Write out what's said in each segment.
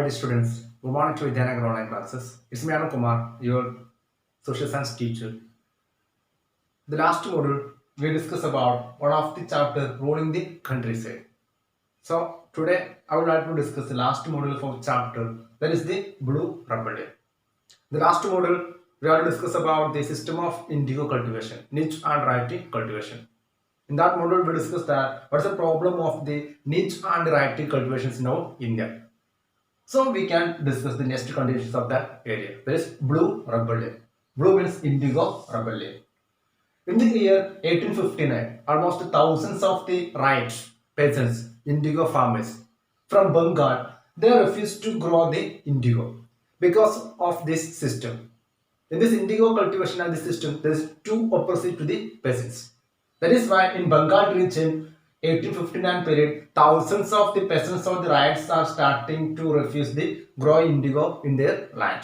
dear students. Good morning to Vidyanagar online classes. It's me Anand Kumar, your social science teacher. The last module we discussed about one of the chapter ruling the countryside. So today I would like to discuss the last module of chapter, that is the Blue Rebellion. The last module we have discussed about the system of indigo cultivation, niche and variety cultivation. In that module we discussed that what's the problem of the niche and variety cultivations in our India. So we can discuss the next conditions of that area. There is blue rebellion. Blue means indigo rebellion. In the year 1859, almost thousands of the riots, peasants, indigo farmers from Bengal, they refused to grow the indigo because of this system. In this indigo cultivation and this system, there is two opposite to the peasants. That is why in Bengal region, 1859 period, thousands of the peasants of the riots are starting to refuse the grow indigo in their land.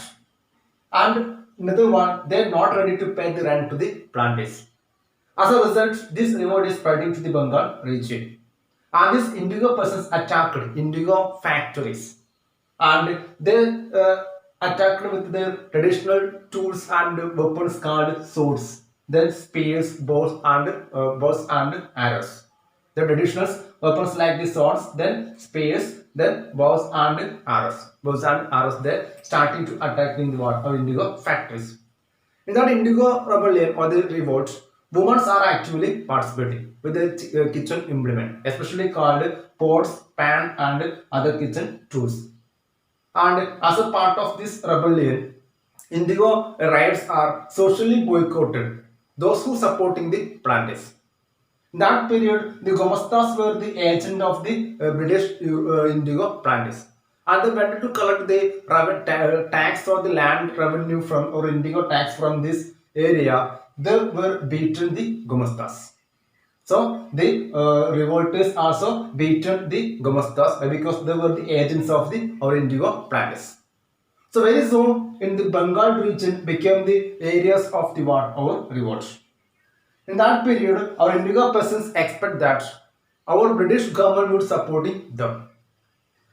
And another one, they are not ready to pay the rent to the planters. As a result, this revolt is spreading to the Bengal region. And these indigo persons attacked indigo factories. And they attacked with their traditional tools and weapons called swords, then spears, bows and arrows. The traditional weapons like the swords, then spears, then bows and arrows. Bows and arrows, they're starting to attack in the indigo factories. In that indigo rebellion or the revolt, women are actually participating with the kitchen implement, especially called pots, pan and other kitchen tools. And as a part of this rebellion, indigo riots are socially boycotted. Those who supporting the planters. In that period, the Gomastas were the agent of the British indigo planters. And they wanted to collect the tax or the land revenue from or indigo tax from this area. They were beaten the Gomastas. So the revolters also beaten the Gomastas because they were the agents of the or indigo planters. So very soon in the Bengal region became the areas of the war or revolt. In that period, our indigo peasants expect that our British government would supporting them.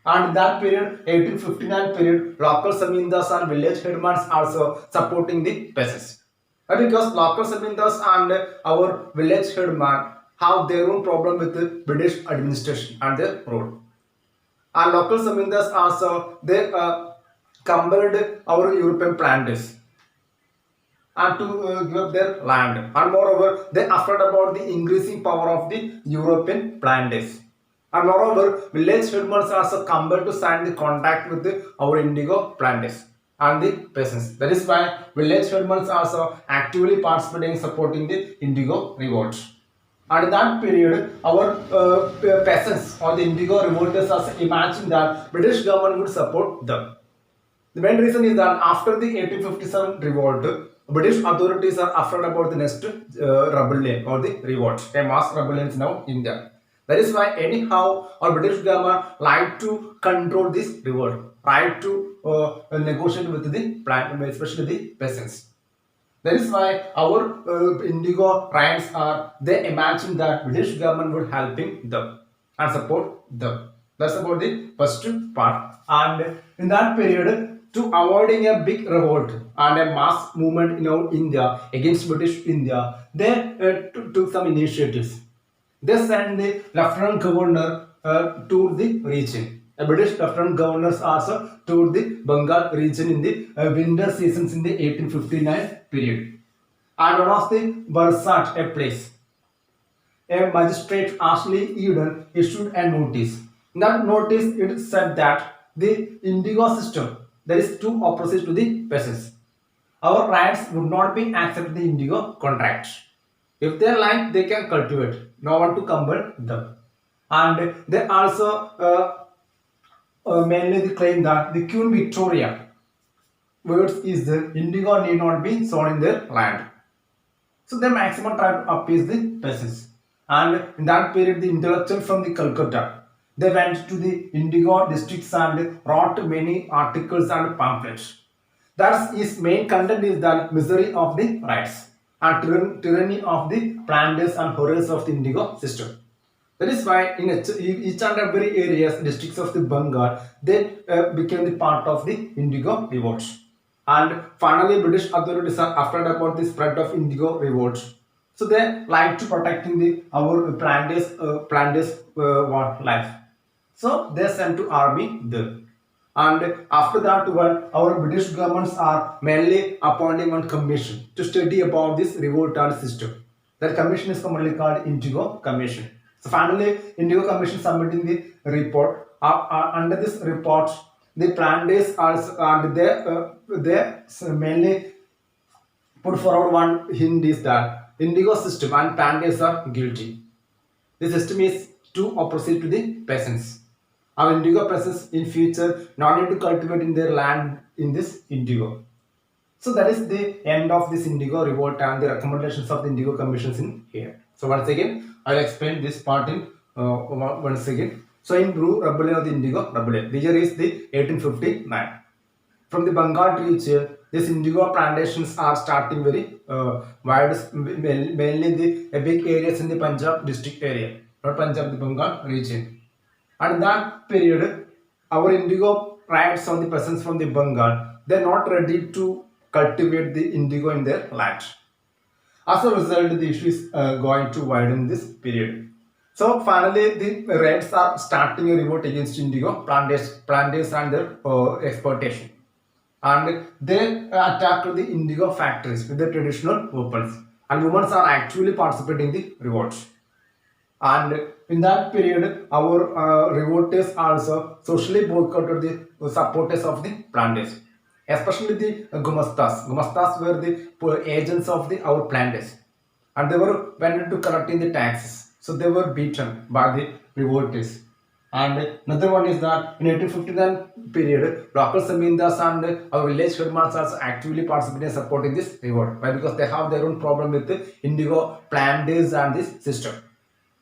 And in that period, 1859 period, local Samindas and village headmen also supporting the peasants. And because local Samindas and our village headmen have their own problem with the British administration and their rule. And local Samindas also, they compelled our European planters and to give up their land, and moreover they afraid about the increasing power of the European planters, and moreover village headmen also compelled to sign the contract with our indigo planters and the peasants. That is why village headmen also actively participating supporting the indigo revolt. And in that period, our peasants or the indigo revolters also imagined that British government would support them. The main reason is that after the 1857 revolt, British authorities are afraid about the next rebellion or the revolt, a mass rebellion is now in India. That is why anyhow our British government like to control this revolt, right to negotiate with the especially the peasants. That is why our indigo riots are, they imagine that British government would helping them and support them. That's about the first part. And in that period, to avoiding a big revolt and a mass movement in our India against British India, they took some initiatives. They sent the lieutenant governor to the region. A British lieutenant governors also toured the Bengal region in the winter seasons in the 1859 period. And one of the Barsat, a place, a magistrate Ashley Eden issued a notice. In that notice, it said that the indigo system, there is two opposites to the peasants. Our rights would not be accepted the indigo contract. If they like, they can cultivate. No one to compel them. And they also mainly claim that the Queen Victoria words is the indigo need not be sown in their land. So they maximum try to appease the peasants. And in that period, the intellectual from the Calcutta, they went to the indigo districts and wrote many articles and pamphlets. Thus, his main content is the misery of the rights and tyranny of the planters and horrors of the indigo system. That is why in each and every areas, districts of the Bengal, they became the part of the Indigo revolts. And finally, British authorities are afraid about the spread of Indigo revolts. So they like to protecting the our what life. So they sent to army there. And after that one, our British governments are mainly appointing one commission to study about this revolt and system. That commission is commonly called Indigo Commission. So finally, Indigo Commission submitting the report. Under this report, the plan days are they mainly put forward one hint is that Indigo system and plan days are guilty. The system is too opposite to the peasants. Our indigo peasants in future not need to cultivate in their land in this indigo. So that is the end of this indigo revolt and the recommendations of the indigo commissions in here. So once again, I will explain this part in once again. So in Blue Rebellion of the Indigo Rebellion, the year is the 1859. From the Bengal region, these indigo plantations are starting very wide, mainly in the big areas in the Punjab district area, not Punjab, the Bengal region. And in that period, our indigo rights of the peasants from the Bengal, they are not ready to cultivate the indigo in their land. As a result, the issue is going to widen this period. So finally, the Reds are starting a revolt against indigo planters and their exploitation. And they attack the indigo factories with the traditional weapons. And women are actually participating in the revolts. And in that period, our revolters also socially boycotted the supporters of the planters, especially the gumastas. Gumastas were the agents of the our planters, and they were went into collecting the taxes. So they were beaten by the revolters. And another one is that in 1859 period, local Samindas and our village headmans also actively participating and supporting this revolt. Why? Because they have their own problem with the indigo planters and this system.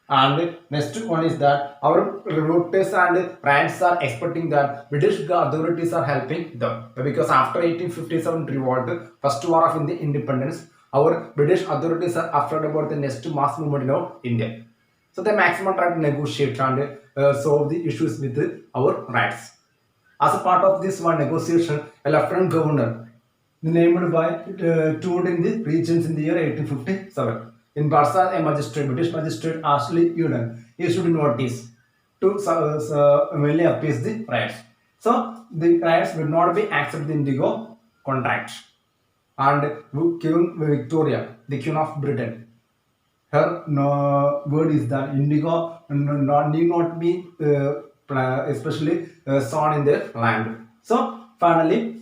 And next one is that our revolters and riots are expecting that British authorities are helping them because after 1857 revolt, first war of the independence, our British authorities are afraid about the next mass movement in India. So they maximum try to negotiate and solve the issues with our rights. As a part of this one negotiation, a lieutenant governor named by toured in the regions in the year 1857. In Barsa, a magistrate, British magistrate Ashley Uden issued a notice to mainly appease the riots. So the riots would not be accepted the Indigo contract. And Queen Victoria, the Queen of Britain, her word is that indigo need not be especially sown in their land. So finally,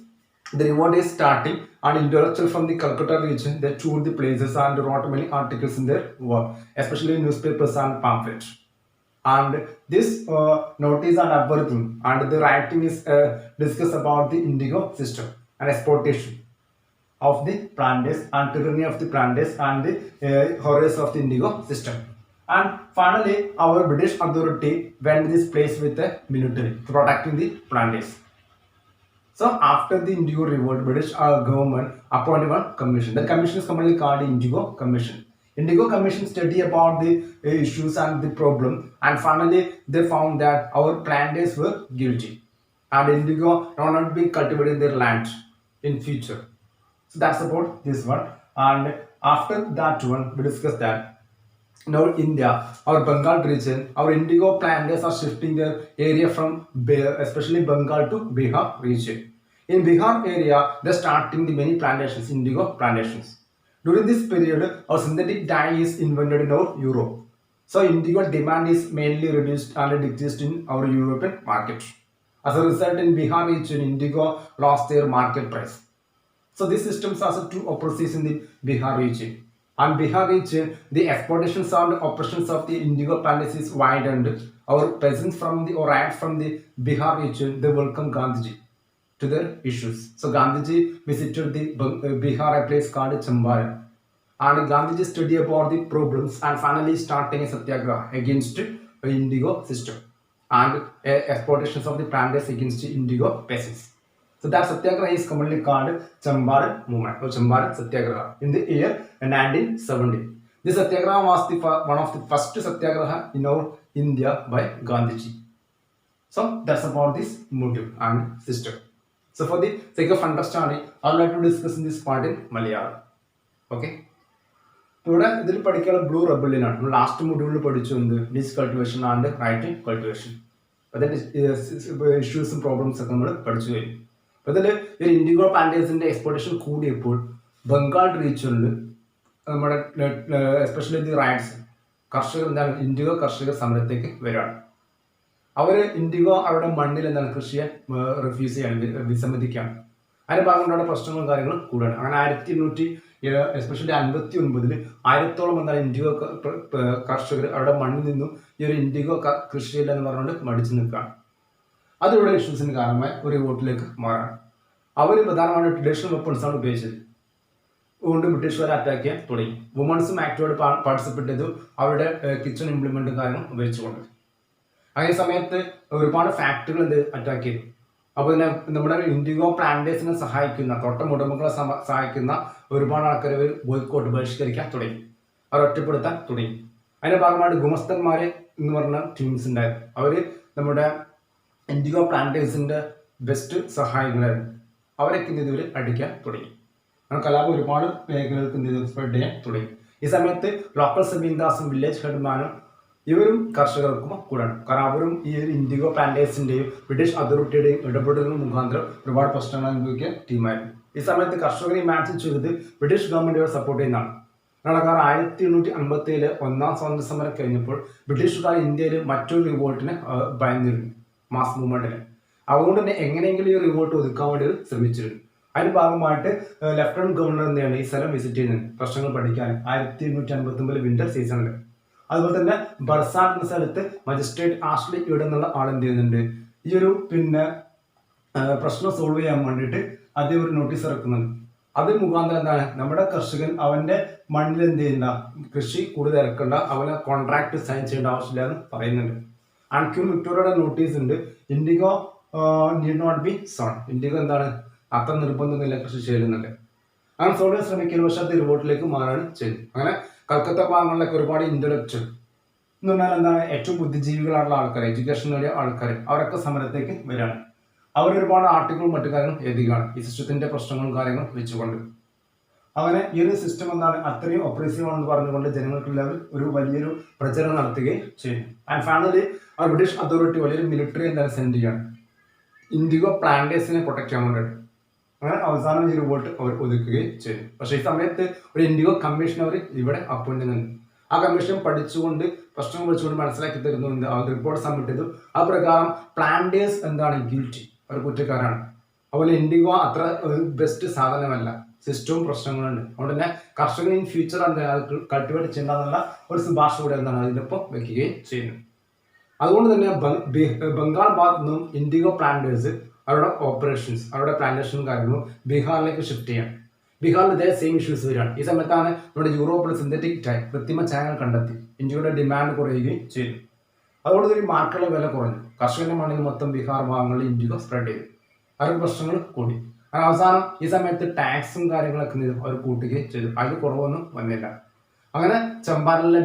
the revolt is starting, and intellectual from the Calcutta region they toured the places and wrote many articles in their work, especially in newspapers and pamphlets. And this notice and everything, and the writing is discuss about the indigo system and exploitation of the planters and tyranny of the planters and the horrors of the indigo system. And finally, our British authority went this place with the military protecting the planters. So after the Indigo revolt, British government appointed one commission. The commission is commonly called the Indigo Commission. Indigo Commission study about the issues and the problem, and finally they found that our planters were guilty, and indigo not be cultivated in their land in future. So that's about this one. And after that one, we discussed that now India, our Bengal region, our indigo planters are shifting their area from especially Bengal to Bihar region. In Bihar area, they're starting the many plantations, indigo plantations. During this period, our synthetic dye is invented in our Europe. So indigo demand is mainly reduced and it exists in our European market. As a result, in Bihar region, indigo lost their market price. So these systems are two operations in the Bihar region. And Bihar region, the exploitations and operations of the indigo plantations is widened. Our peasants from the or riots from the Bihar region, they welcome Gandhiji to their issues. So Gandhiji visited the Bihar, a place called Champaran. And Gandhiji studied about the problems and finally starting a satyagraha against the indigo system and exploitations of the planters against the indigo peasants. So that satyagraha is commonly called Champaran movement or Champaran Satyagraha in the year 1970. This satyagraha was one of the first satyagraha in our India by Gandhiji. So that's about this module and system. So for the sake of understanding, I would like to discuss in this part in Malayalam. Okay. ഇവിടെ ഇതിൽ പഠിക്കാനുള്ള blue rebellion ആണ്. Last മൊഡ്യൂളിൽ പഠിച്ചു എന്ത് ഡിസ് cultivation and writing cultivation. അതിന്റെ ഇഷ്യൂസും problems ഒക്കെ നമ്മൾ പഠിച്ചു കഴിഞ്ഞു. അപ്പോൾ ഇതിൽ ഒരു ഇൻഡിഗോ പ്ലാന്റേഴ്സിന്റെ എക്സ്പ്ലോർട്ടേഷൻ കൂടിയപ്പോൾ ബംഗാൾ റീജിയനിൽ നമ്മുടെ എസ്പെഷ്യലി ദി റൈറ്റ്സ് കർഷകർ എന്താണ് ഇൻഡിഗോ കർഷകർ സമരത്തേക്ക് വരികയാണ്. അവർ ഇൻഡിഗോ അവരുടെ മണ്ണിൽ എന്താണ് കൃഷിയെ റിഫ്യൂസ് ചെയ്യാൻ വിസമ്മതിക്കുകയാണ്. അതിന്റെ ഭാഗം കൊണ്ടാണ് പ്രശ്നങ്ങളും കാര്യങ്ങളും കൂടുകയാണ്. അങ്ങനെ 1800 എസ്പെഷ്യലി 59 1000-ഓളം എന്താണ് ഇൻഡിഗോ കർഷകർ അവരുടെ മണ്ണിൽ നിന്നും ഈ ഒരു ഇൻഡിഗോ കൃഷിയില്ല എന്ന് പറഞ്ഞുകൊണ്ട് മടിച്ചു നിൽക്കുകയാണ്. അതിലൂടെ ഇഷ്യൂസിന് കാരണമായി ഒരു വോട്ടിലേക്ക് മാറാണ്. അവർ പ്രധാനമായിട്ട് ട്രഡീഷണൽ വെപ്പൺസാണ് ഉപയോഗിച്ചത്. അതുകൊണ്ട് ബ്രിട്ടീഷുകാരെ അറ്റാക്ക് ചെയ്യാൻ തുടങ്ങി. വുമൺസും ആക്റ്റീവായിട്ട് പാർട്ടിസിപ്പേറ്റ് ചെയ്തു അവരുടെ കിച്ചൺ ഇംപ്ലിമെന്റും കാര്യങ്ങളും ഉപയോഗിച്ചുകൊണ്ട്. അതേ സമയത്ത് ഒരുപാട് ഫാക്ടറികൾ എന്ത് അറ്റാക്ക് ചെയ്തു. അപ്പോൾ പിന്നെ നമ്മുടെ ഇൻഡിഗോ പ്ലാന്റേഴ്സിനെ സഹായിക്കുന്ന തോട്ടമുടമകളെ സഹായിക്കുന്ന ഒരുപാട് ആൾക്കാർ ബോയ്ക്കോട്ട് ബഹിഷ്കരിക്കാൻ തുടങ്ങി. അവർ ഒറ്റപ്പെടുത്താൻ തുടങ്ങി. അതിന്റെ ഭാഗമായിട്ട് ഗുമസ്തന്മാരെ എന്ന് പറഞ്ഞ ടീംസ് ഉണ്ടായിരുന്നു. അവർ നമ്മുടെ ഇൻഡിഗോ പ്ലാന്റേഴ്സിന്റെ ബെസ്റ്റ് സഹായികളായിരുന്നു. അവരൊക്കെ ഇതുവരെ അടിക്കാൻ തുടങ്ങി. അങ്ങനെ കലാപം ഒരുപാട് മേഖലകൾക്ക് സ്പ്രെഡ് ചെയ്യാൻ തുടങ്ങി. ഈ സമയത്ത് ലോക്കൽ സെമീന്ദാസും വില്ലേജ് ഹെഡ്മാനും ഇവരും കർഷകർക്കും കൂടാണ്. കാരണം അവരും ഈ ഒരു ഇൻഡിഗോ പ്ലാന്റേഴ്സിന്റെയും ബ്രിട്ടീഷ് അതോറിറ്റിയുടെയും ഇടപെടലുകൾ മുഖാന്തരം ഒരുപാട് പ്രശ്നങ്ങൾ അനുഭവിക്കുക ടീമായിരുന്നു. ഈ സമയത്ത് കർഷകരെ ഇമാജിൻ ചെയ്തത് ബ്രിട്ടീഷ് ഗവൺമെന്റ് സപ്പോർട്ട് ചെയ്യുന്നതാണ്. കാരണം 1857 ഒന്നാം സ്വാതന്ത്ര്യ സമരം കഴിഞ്ഞപ്പോൾ ബ്രിട്ടീഷുകാർ ഇന്ത്യയിൽ മറ്റൊരു റിവോൾട്ടിനെ ഭയന്നിരുന്നു, മാസ് മൂവ്മെന്റിന്. അതുകൊണ്ട് തന്നെ എങ്ങനെയെങ്കിലും ഈ റിവോൾട്ട് ഒതുക്കാൻ വേണ്ടി ശ്രമിച്ചിരുന്നു. അതിന്റെ ഭാഗമായിട്ട് ലഫ്റ്റനന്റ് ഗവർണർ തന്നെയാണ് ഈ സ്ഥലം വിസിറ്റ് ചെയ്യുന്നത് പ്രശ്നങ്ങൾ പഠിക്കാൻ 1859 വിന്റർ സീസണിൽ. അതുപോലെ തന്നെ ബർസാൻ എന്ന സ്ഥലത്ത് മജിസ്ട്രേറ്റ് ആഷ്ലി ഈഡ് എന്നുള്ള ആൾ എന്ത് ചെയ്യുന്നുണ്ട് ഈ ഒരു പ്രശ്നം സോൾവ് ചെയ്യാൻ വേണ്ടിയിട്ട് അദ്ദേഹം ഒരു നോട്ടീസ് ഇറക്കുന്നുണ്ട്. അത് മുഖാന്തരം എന്താണ് നമ്മുടെ കർഷകൻ അവന്റെ മണ്ണിൽ എന്ത് ചെയ്യണ്ട കൃഷി കൂടുതൽ ഇറക്കണ്ട, അവന് കോൺട്രാക്ട് സൈൻ ചെയ്യേണ്ട ആവശ്യമില്ല എന്ന് പറയുന്നുണ്ട്. ആൻഡ് ക്യൂൻ വിക്ടോറിയയുടെ നോട്ടീസ് ഉണ്ട് indigo need not be sown. Indigo എന്താണ് അത്ര നിർബന്ധമൊന്നുമില്ല കൃഷി ചെയ്യുന്നുണ്ട്. അങ്ങനെ സോൾവ് ചെയ്യാൻ ശ്രമിക്കുന്ന പക്ഷേ അത് റിവോട്ടിലേക്ക് മാറാണ് ചെയ്തത്. അങ്ങനെ കൽക്കത്ത ഭാഗങ്ങളിലൊക്കെ ഒരുപാട് ഇന്റലക്ച്വൽ എന്ന് പറഞ്ഞാൽ എന്താണ് ഏറ്റവും ബുദ്ധിജീവികളായിട്ടുള്ള ആൾക്കാർ, എഡ്യൂക്കേഷൻ നേടിയ ആൾക്കാർ അവരൊക്കെ സമരത്തേക്ക് വരികയാണ്. അവരൊരുപാട് ആർട്ടിക്കിളും മറ്റു കാര്യങ്ങളും എഴുതുകയാണ് ഈ സിസ്റ്റത്തിന്റെ പ്രശ്നങ്ങളും കാര്യങ്ങളും വെച്ചുകൊണ്ട്. അങ്ങനെ ഈ ഒരു സിസ്റ്റം എന്താണ് അത്രയും ഒപ്രസീവ് ആണെന്ന് പറഞ്ഞുകൊണ്ട് ജനങ്ങൾക്കെല്ലാവരും ഒരു വലിയൊരു പ്രചരണം നടത്തുകയും ചെയ്തു. ആൻഡ് ഫൈനലി ആ ബ്രിട്ടീഷ് അതോറിറ്റി വലിയൊരു മിലിറ്ററി എന്താണ് സെൻഡ് ചെയ്യാണ് ഇൻഡിഗോ പ്ലാന്റേഴ്സിനെ പ്രൊട്ടക്ട് ചെയ്യാൻ വേണ്ടിയിട്ട്. അങ്ങനെ അവസാനം ഈ റിവോൾട്ട് അവർ ഒതുക്കുകയും ചെയ്തു. പക്ഷേ ഈ സമയത്ത് ഒരു ഇൻഡിഗോ കമ്മീഷൻ അവർ ഇവിടെ അപ്പോയിന്റ് ചെയ്യുന്നുണ്ട്. ആ കമ്മീഷൻ പഠിച്ചുകൊണ്ട് പ്രശ്നങ്ങൾ വെച്ചുകൊണ്ട് മനസ്സിലാക്കി തരുന്നുണ്ട്. അവർ റിപ്പോർട്ട് സബ്മിറ്റ് ചെയ്തു. ആ പ്രകാരം പ്ലാന്റേഴ്സ് എന്താണ് ഗിൽറ്റി, അവർ കുറ്റക്കാരാണ്. അതുപോലെ ഇൻഡിഗോ അത്ര ബെസ്റ്റ് സാധനമല്ല, സിസ്റ്റവും പ്രശ്നങ്ങളുണ്ട്. അതുകൊണ്ട് തന്നെ കർഷകൻ ഇൻ ഫ്യൂച്ചർ അത് കൾട്ടിവേറ്റ് ചെയ്യേണ്ടെന്നുള്ള ഒരു ശുപാർശ കൂടെ എന്താണ് അതിനൊപ്പം വെക്കുകയും ചെയ്യുന്നു. അതുകൊണ്ട് തന്നെ ബംഗാൾ ഭാഗത്തു നിന്നും ഇൻഡിഗോ പ്ലാന്റേഴ്സ് അവരുടെ ഓപ്പറേഷൻസ് അവരുടെ പ്ലാന്റേഷനും കാര്യങ്ങളും ബീഹാറിലേക്ക് ഷിഫ്റ്റ് ചെയ്യാം. ബീഹാറിൽ ഇതേ സെയിം ഇഷ്യൂസ് വരികയാണ്. ഈ സമയത്താണ് നമ്മുടെ യൂറോപ്പിൽ സിന്തറ്റിക് ടൈം കൃത്രിമ ചായങ്ങൾ കണ്ടെത്തി ഇന്ത്യയുടെ ഡിമാൻഡ് കുറയുകയും ചെയ്തു. അതുകൊണ്ട് ഒരു മാർക്കറ്റിലെ വില കുറഞ്ഞു. കർഷകന്റെ മണ്ണിൽ മൊത്തം ബീഹാർ ഭാഗങ്ങളിൽ ഇൻഡിഗോ സ്പ്രെഡ് ചെയ്തു. അവർക്ക് പ്രശ്നങ്ങൾ കൂടി. അവസാനം ഈ സമയത്ത് ടാക്സും കാര്യങ്ങളൊക്കെ അവർ കൂട്ടുകയും ചെയ്തു. അതിൽ കുറവൊന്നും വന്നില്ല. അങ്ങനെ ചമ്പാരനിലെ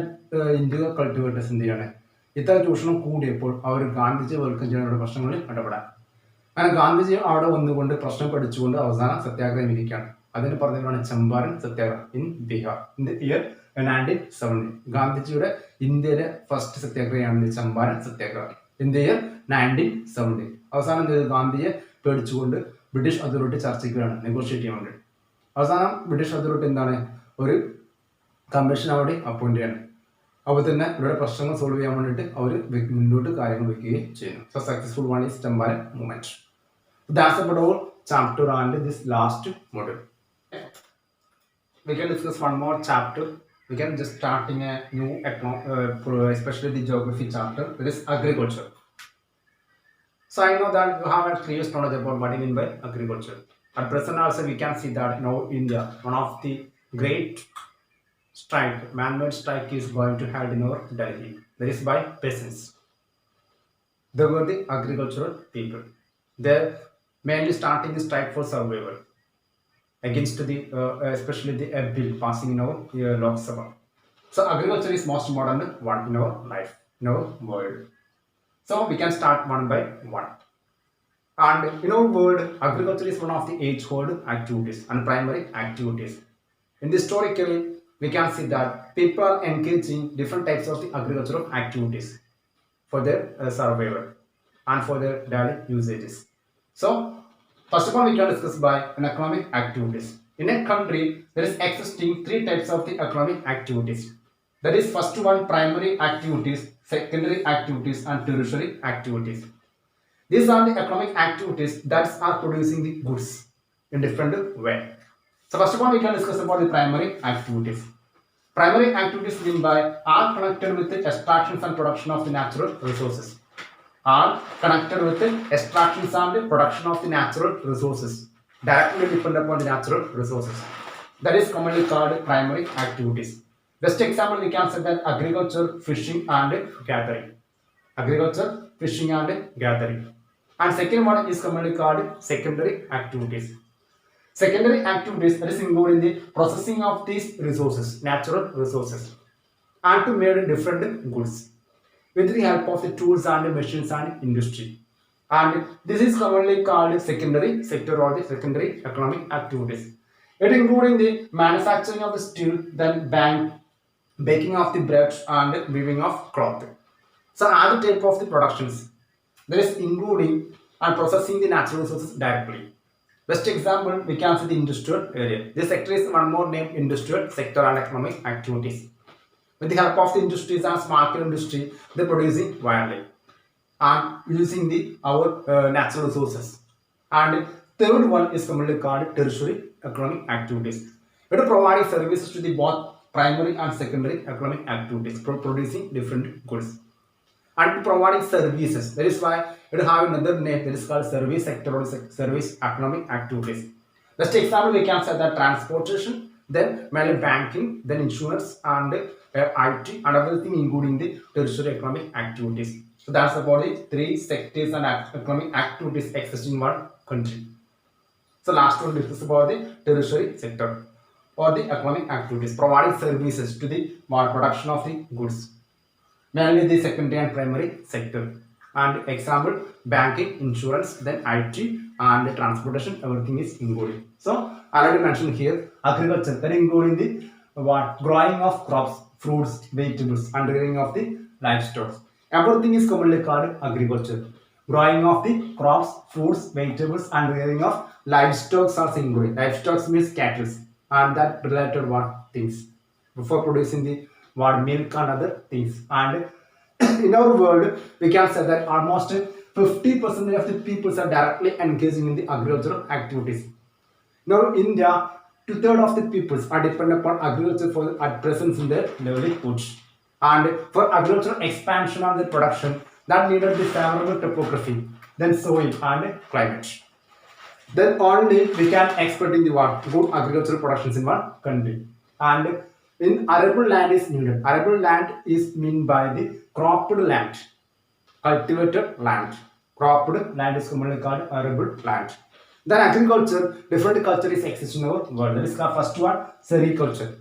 ഇൻഡിഗോ കൾട്ടിവേറ്റേഴ്സ് എന്ത് ചെയ്യാണ് ഇത്തരം ചൂഷണം കൂടിയപ്പോൾ അവർ ഗാന്ധിജി വെൽക്കം ചെയ്യുന്നവരുടെ പ്രശ്നങ്ങളിൽ ഇടപെടാൻ. അങ്ങനെ ഗാന്ധിജി അവിടെ വന്നുകൊണ്ട് പ്രശ്നം പഠിച്ചുകൊണ്ട് അവസാനം സത്യാഗ്രഹം ഇരിക്കുകയാണ്. അതിന് പറഞ്ഞതാണ് ചമ്പാരൻ സത്യാഗ്രഹം in Bihar in the year 1970. ഗാന്ധിജിയുടെ ഇന്ത്യയിലെ ഫസ്റ്റ് സത്യാഗ്രഹമാണ് ചമ്പാരൻ സത്യാഗ്രഹം ഇൻ ദ ഇയർ 1970. അവസാനം ഗാന്ധിയെ പേടിച്ചുകൊണ്ട് ബ്രിട്ടീഷ് അതോറിറ്റി ചർച്ചയ്ക്കാണ് നെഗോഷിയേറ്റ് ചെയ്യാൻ വേണ്ടി. അവസാനം ബ്രിട്ടീഷ് അതോറിറ്റി എന്താണ് ഒരു കമ്മീഷൻ അവിടെ അപ്പോയിന്റ് ചെയ്യണം. അപ്പോൾ തന്നെ ഇവരുടെ പ്രശ്നങ്ങൾ സോൾവ് ചെയ്യാൻ വേണ്ടിയിട്ട് അവർ മുന്നോട്ട് കാര്യങ്ങൾ വെക്കുകയും ചെയ്യുന്നു. So successful one is Champaran movement. That's about all chapter and this last module. We can discuss one more chapter. We can just starting a new especially the geography chapter. It is agriculture. So I know that you have a previous knowledge about what I mean by agriculture. At present also we can see that now India, one of the great strike, man-made strike is going to held in our Delhi. That is by peasants. They were the agricultural people. They mainly starting the strike for survival against the especially the bill passing in our Lok Sabha. So agriculture is most modern one in our life. in our world. So we can start one by one. And in our world, agriculture is one of the age-old activities and primary activities. In the historically, we can see that people are engaging different types of the agricultural activities for their survival and for their daily usages. So, first of all, we can discuss by an economic activities. In a country, there is existing three types of the economic activities. That is, first one, primary activities, secondary activities, and tertiary activities. These are the economic activities that are producing the goods in different way. So first of all, we can discuss about the primary activities. Primary activities mean by are connected with the extractions and production of the natural resources. Are connected with the extractions and the production of the natural resources. Directly depend upon the natural resources. That is commonly called primary activities. Best example we can say that agriculture, fishing and gathering. Agriculture, fishing and gathering. And second one is commonly called secondary activities. Secondary activities that is including the processing of these resources, natural resources, and to make different goods with the help of the tools and machines and industry. And this is commonly called secondary sector or the secondary economic activities. It including the manufacturing of the steel, then baking of the bread and weaving of cloth. So other type of the productions that is including and processing the natural resources directly. Best example we can see the industrial area. This sector is one more name industrial sector and economic activities. With the help of the industries and small scale industry, they are producing widely and using the our natural resources. And third one is commonly called tertiary economic activities. It is providing services to the both primary and secondary economic activities, producing different goods and providing services. That is why it have another name that is called service sector or service economic activities. Just example, we can say that transportation, then mainly banking, then insurance and IT and everything including the tertiary economic activities. So that's about the three sectors and economic activities existing in one country. So last one discuss about the tertiary sector or the economic activities, providing services to the production of the goods. Mainly the secondary and primary sector. And example, banking, insurance, then IT and transportation, everything is included. So I already mentioned here agriculture, that including the growing of crops, fruits, vegetables, and rearing of the livestock. Everything is commonly called agriculture. Growing of the crops, fruits, vegetables, and rearing of livestock are included. Livestock means cattle and that related things before producing the milk and other things. And in our world, we can say that almost 50% of the people are directly engaging in the agricultural activities. Now, in India, two-thirds of the people are dependent upon agriculture for at present in their livelihoods. And for agricultural expansion and the production, that needed the favorable topography, then soil and climate. Then only we can expect in the good agricultural productions in one country. And in arable land is needed. Arable land is meant by the cropped land, cultivated land. Cropped land is commonly called arable land. Then agriculture, different culture is existing in our world. That is the first one, sericulture.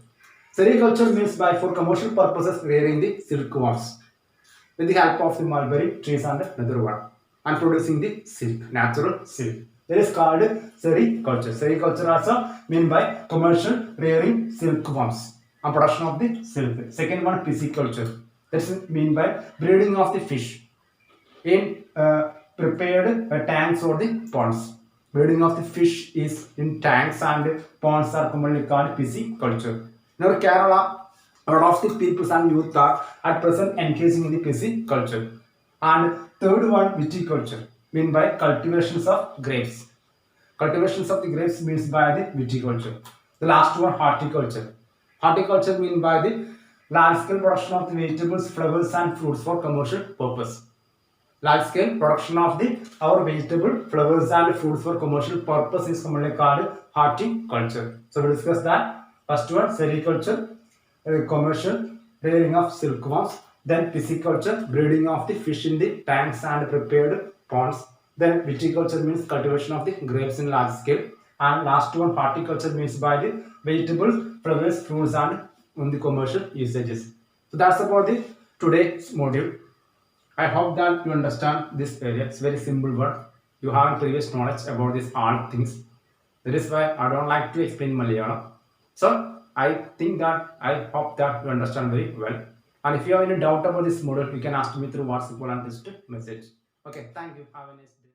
Sericulture means by for commercial purposes rearing the silkworms with the help of the mulberry trees and another one and producing the silk, natural silk. That is called sericulture. Sericulture also mean by commercial rearing silkworms and production of the silk. Second one, pisciculture. That's mean by breeding of the fish in prepared tanks or the ponds. Breeding of the fish is in tanks and ponds are commonly called pisciculture. Now Kerala, a lot of the people and youth are at present engaging in the pisciculture. And third one, viticulture, mean by cultivations of grapes. Cultivations of the grapes means by the viticulture. The last one, horticulture. Horticulture mean by the large scale production of the vegetables, flowers and fruits for commercial purpose. Large scale production of the our vegetable, flowers and fruits for commercial purpose is commonly called horticulture. So we discuss that. First one, sericulture, commercial rearing of silkworms. Then pisciculture, breeding of the fish in the tanks and prepared ponds. Then viticulture means cultivation of the grapes in large scale. And last one, horticulture means by the vegetables, flowers, fruits and on the commercial usages. So that's about the today's module. I hope that you understand this area. It's very simple word. You have previous knowledge about this all things. That is why I don't like to explain Malayalam. So I think that I hope that you understand very well. And if you have any doubt about this model, you can ask me through WhatsApp or just message. Okay, thank you. Have a nice day.